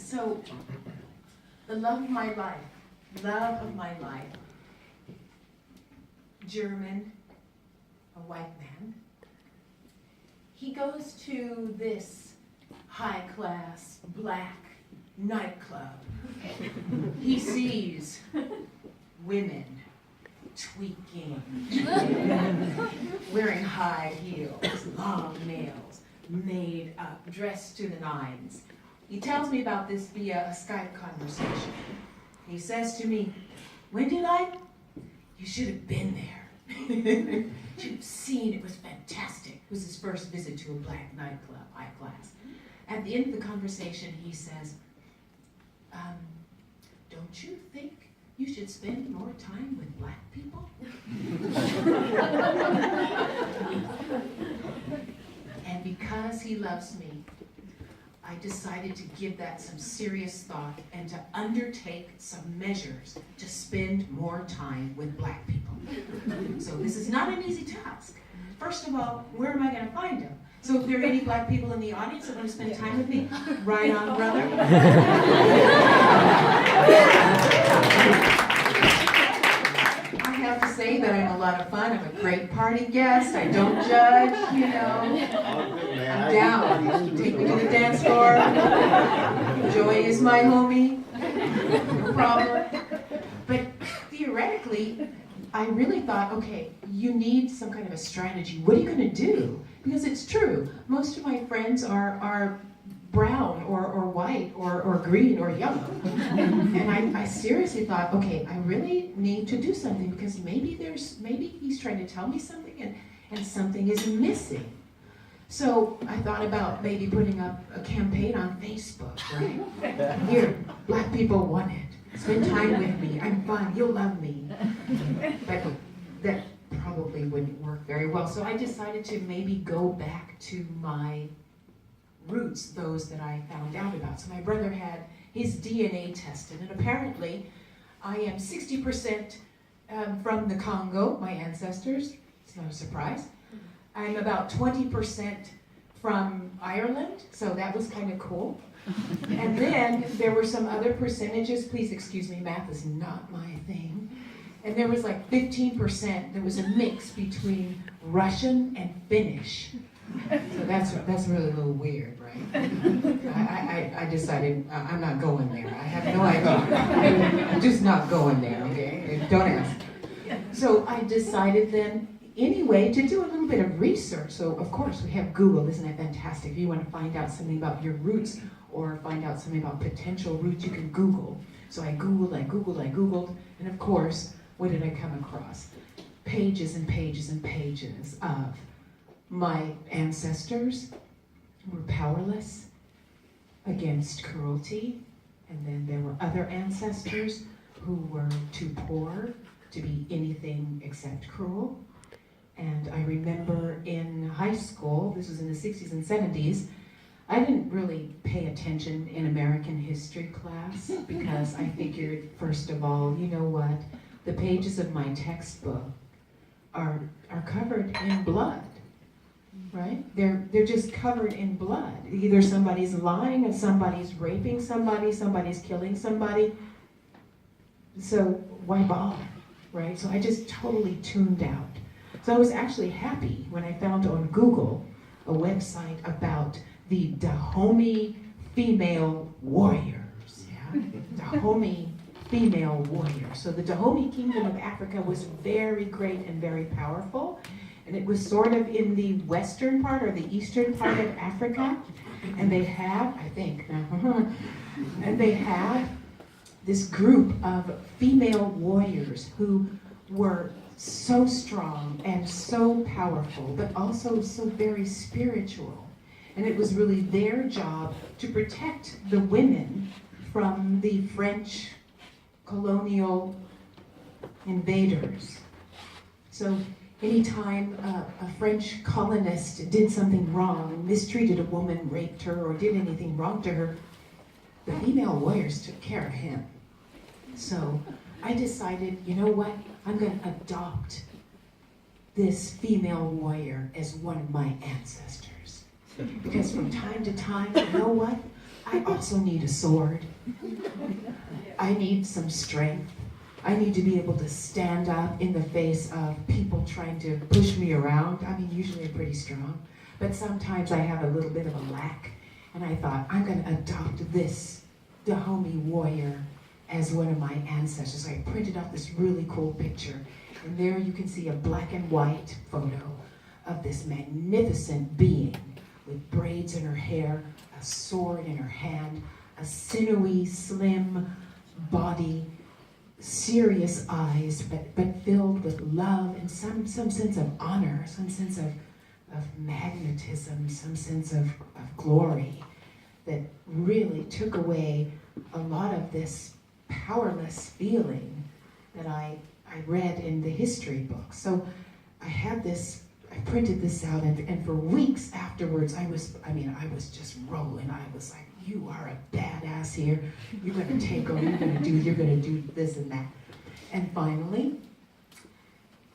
So, the love of my life, German, a white man, he goes to this high-class black nightclub. He sees women tweaking, wearing high heels, long nails, made up, dressed to the nines. He tells me about this via a Skype conversation. He says to me, "Wendy, you should have been there. You should have seen, it was fantastic." It was his first visit to a black nightclub, high class. At the end of the conversation, he says, "Don't you think you should spend more time with black people?" And because he loves me, I decided to give that some serious thought and to undertake some measures to spend more time with black people. So this is not an easy task. First of all, where am I going to find them? So if there are any black people in the audience that want to spend time with me, right on, brother. I have to say that I'm a lot of fun. I'm a great party guest. I don't judge, you know. I'm down. Take me to the dance floor. Joy is my homie. No problem. But theoretically, I really thought, okay, you need some kind of a strategy. What are you going to do? Because it's true. Most of my friends are brown or white or green or yellow. And I seriously thought, okay, I really need to do something because maybe he's trying to tell me something and something is missing. So I thought about maybe putting up a campaign on Facebook, right? Here, black people want it. Spend time with me. I'm fun. You'll love me. But that probably wouldn't work very well. So I decided to maybe go back to my roots, those that I found out about. So my brother had his DNA tested, and apparently I am 60% from the Congo, my ancestors. It's not a surprise. I'm about 20% from Ireland, so that was kind of cool. And then there were some other percentages. Please excuse me, math is not my thing. And there was like 15%. There was a mix between Russian and Finnish. So that's really a little weird, right? I decided I'm not going there. I have no idea. I'm just not going there, okay? Don't ask. So I decided then, anyway, to do a little bit of research. So of course we have Google, isn't that fantastic? If you want to find out something about your roots or find out something about potential roots, you can Google. So I Googled, and of course, what did I come across? Pages and pages and pages of my ancestors were powerless against cruelty, and then there were other ancestors who were too poor to be anything except cruel. And I remember in high school, this was in the 60s and 70s, I didn't really pay attention in American history class because I figured, first of all, you know what? The pages of my textbook are covered in blood, right? They're just covered in blood. Either somebody's lying or somebody's raping somebody, somebody's killing somebody. So why bother, right? So I just totally tuned out. So I was actually happy when I found on Google a website about the Dahomey female warriors. Yeah? Dahomey female warriors. So the Dahomey Kingdom of Africa was very great and very powerful. And it was sort of in the western part or the eastern part of Africa. And they have, I think, and they had this group of female warriors who were so strong and so powerful, but also so very spiritual. And it was really their job to protect the women from the French colonial invaders. So anytime a French colonist did something wrong, mistreated a woman, raped her, or did anything wrong to her, the female warriors took care of him. So I decided, you know what? I'm going to adopt this female warrior as one of my ancestors. Because from time to time, you know what? I also need a sword. I need some strength. I need to be able to stand up in the face of people trying to push me around. I mean, usually I'm pretty strong, but sometimes I have a little bit of a lack. And I thought, I'm going to adopt this Dahomey warrior as one of my ancestors. So I printed out this really cool picture. And there you can see a black and white photo of this magnificent being with braids in her hair, a sword in her hand, a sinewy, slim body, serious eyes, but filled with love and some sense of honor, some sense of magnetism, some sense of glory that really took away a lot of this powerless feeling that I read in the history books. So I had this, I printed this out, and for weeks afterwards, I was just rolling. I was like, you are a badass here. You're going to take over, you're going to do this and that. And finally,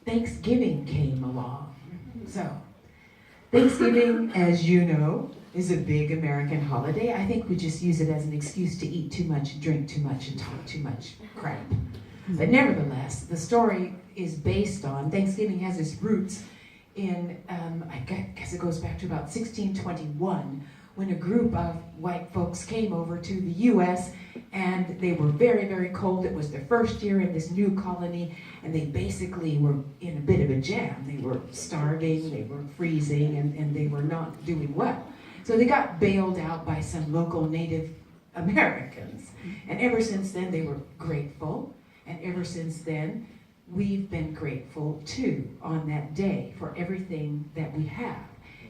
Thanksgiving came along. So, Thanksgiving, as you know, is a big American holiday. I think we just use it as an excuse to eat too much, drink too much, and talk too much crap. But nevertheless, the story is based on, Thanksgiving has its roots in, I guess it goes back to about 1621, when a group of white folks came over to the U.S. and they were very, very cold. It was their first year in this new colony, and they basically were in a bit of a jam. They were starving, they were freezing, and they were not doing well. So they got bailed out by some local Native Americans. And ever since then, they were grateful. And ever since then, we've been grateful too on that day for everything that we have.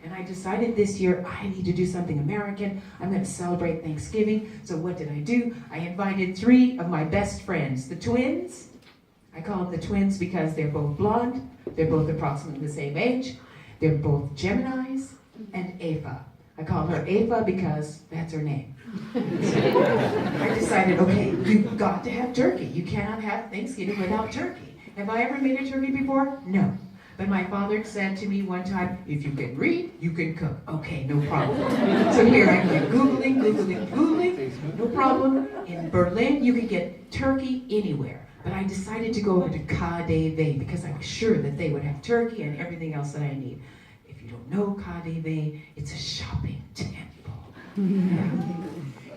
And I decided this year, I need to do something American. I'm going to celebrate Thanksgiving. So what did I do? I invited 3 of my best friends, the twins. I call them the twins because they're both blonde. They're both approximately the same age. They're both Geminis, and Ava. I call her Ava because that's her name. I decided, okay, you've got to have turkey. You cannot have Thanksgiving without turkey. Have I ever made a turkey before? No. But my father said to me one time, if you can read, you can cook. Okay, no problem. So here I'm like Googling, no problem. In Berlin, you could get turkey anywhere. But I decided to go over to KaDeWe because I was sure that they would have turkey and everything else that I need. If you don't know KaDeWe, it's a shopping temple.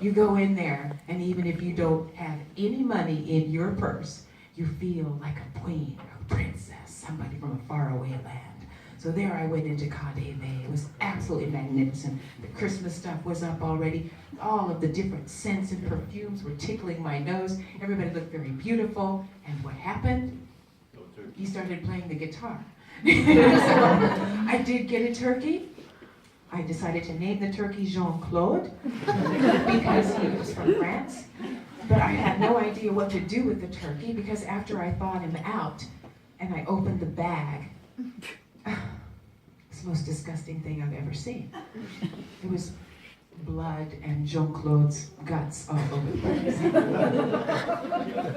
You go in there, and even if you don't have any money in your purse, you feel like a queen, a princess, somebody from a faraway land. So there I went into KaDeWe. It was absolutely magnificent. The Christmas stuff was up already. All of the different scents and perfumes were tickling my nose. Everybody looked very beautiful. And what happened? He started playing the guitar. So I did get a turkey. I decided to name the turkey Jean-Claude because he was from France. But I had no idea what to do with the turkey because after I thawed him out and I opened the bag, it's the most disgusting thing I've ever seen. It was blood and Jean-Claude's guts all over the place.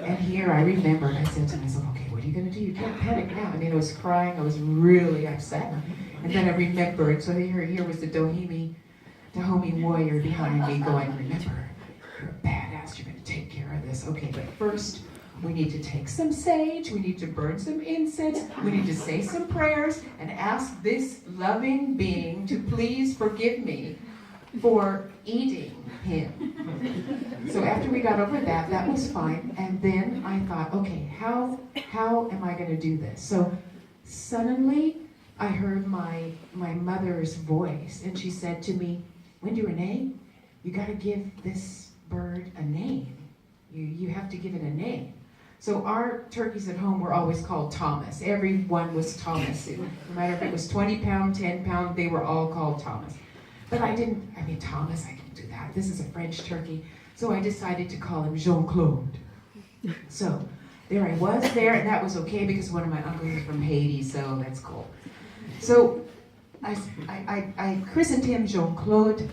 And here I remembered, I said to myself, okay, what are you going to do? You can't panic now. I mean, I was crying, I was really upset. And then I remembered, so here was the Dahomey warrior behind me going, remember, you're a badass, you're going to take care of this. Okay, but first, we need to take some sage, we need to burn some incense, we need to say some prayers, and ask this loving being to please forgive me for eating him. So after we got over that, that was fine. And then I thought, okay, how am I going to do this? So suddenly, I heard my mother's voice, and she said to me, Wendy Renee, you got to give this bird a name. You have to give it a name. So our turkeys at home were always called Thomas. Everyone was Thomas. No matter if it was 20 pound, 10 pound, they were all called Thomas. But Thomas, I can do that. This is a French turkey. So I decided to call him Jean-Claude. So there I was there, and that was okay because one of my uncles is from Haiti, so that's cool. So I christened him Jean-Claude.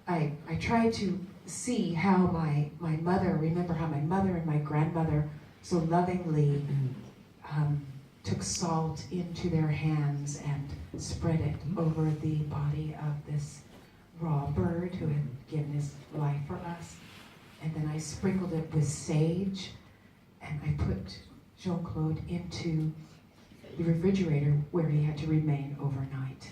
I tried to see how my mother, remember how my mother and my grandmother so lovingly took salt into their hands and spread it over the body of this raw bird who had given his life for us. And then I sprinkled it with sage, and I put Jean-Claude into the refrigerator where he had to remain overnight.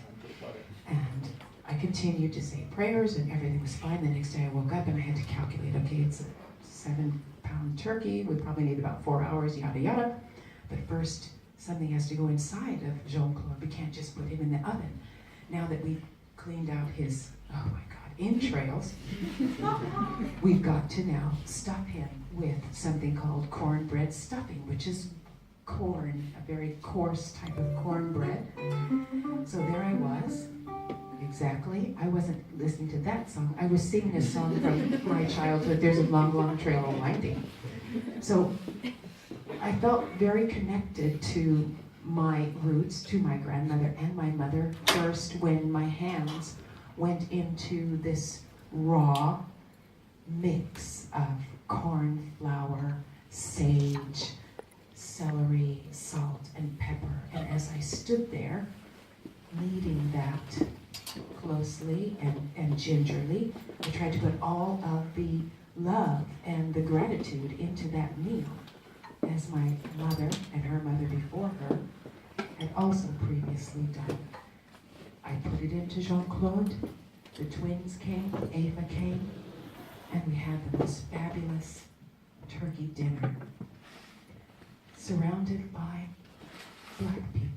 And I continued to say prayers, and everything was fine. The next day I woke up and I had to calculate, okay, it's a 7-pound turkey. We probably need about 4 hours, yada, yada. But first, something has to go inside of Jean-Claude. We can't just put him in the oven. Now that we've cleaned out his, oh my God, entrails, we've got to now stuff him with something called cornbread stuffing, which is corn, a very coarse type of cornbread. So there I was. Exactly. I wasn't listening to that song. I was singing a song from my childhood, There's a Long, Long Trail of Winding. So I felt very connected to my roots, to my grandmother and my mother, first when my hands went into this raw mix of corn flour, sage, celery, salt, and pepper. And as I stood there, kneading that closely and gingerly, I tried to put all of the love and the gratitude into that meal, as my mother and her mother before her had also previously done. I put it into Jean-Claude, the twins came, Ava came, and we had the most fabulous turkey dinner, surrounded by Black people.